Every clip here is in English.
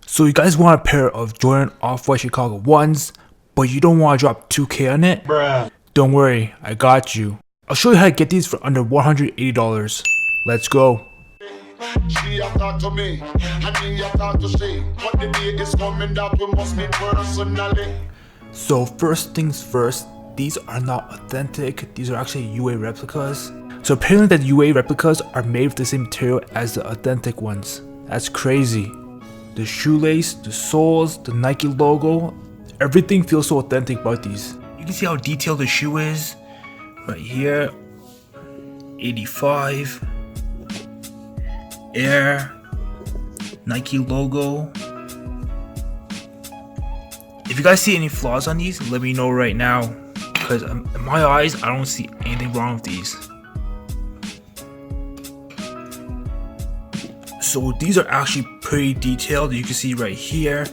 So you guys want a pair of Jordan Off-White Chicago 1s, but you don't want to drop 2K on it? Bruh. Don't worry, I got you. I'll show you how to get these for under $180. Let's go. She have talked to me, and me have talked to she. What the day is coming that we must meet personally. So first things first, these are not authentic. These are actually UA replicas. So apparently that UA replicas are made with the same material as the authentic ones. That's crazy. The shoelace, the soles, the Nike logo, everything feels so authentic about these. You can see how detailed the shoe is. Right here, 85, Air, Nike logo. If you guys see any flaws on these, let me know right now. Because in my eyes, I don't see anything wrong with these. So these are actually pretty detailed. You can see right here,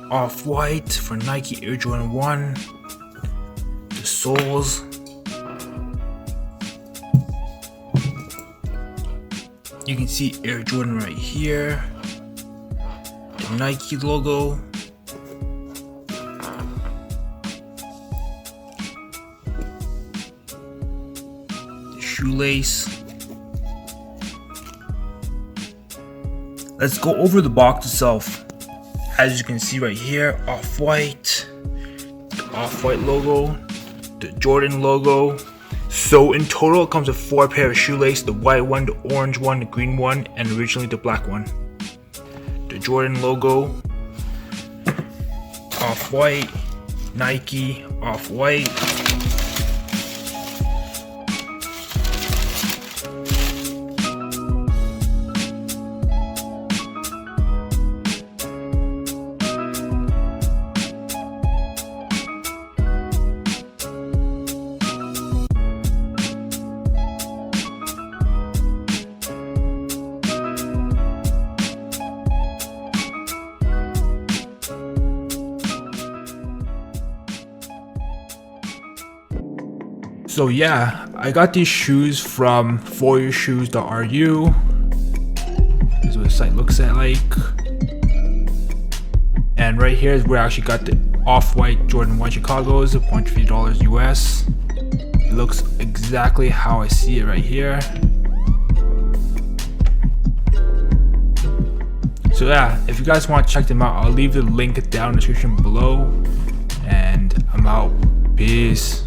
Off-White for Nike Air Jordan 1. The soles. You can see Air Jordan right here. The Nike logo. The shoelace. Let's go over the box itself. As you can see right here, Off-White, the Off-White logo, the Jordan logo. So in total it comes with 4 pair of shoelace, the white one, the orange one, the green one, and originally the black one. The Jordan logo, Off-White, Nike, Off-White. So yeah, I got these shoes from forushoes.ru. This is what the site looks at like. And right here is where I actually got the Off-White Jordan 1 Chicago's, $150 US. It looks exactly how I see it right here. So yeah, if you guys want to check them out, I'll leave the link down in the description below. And I'm out. Peace.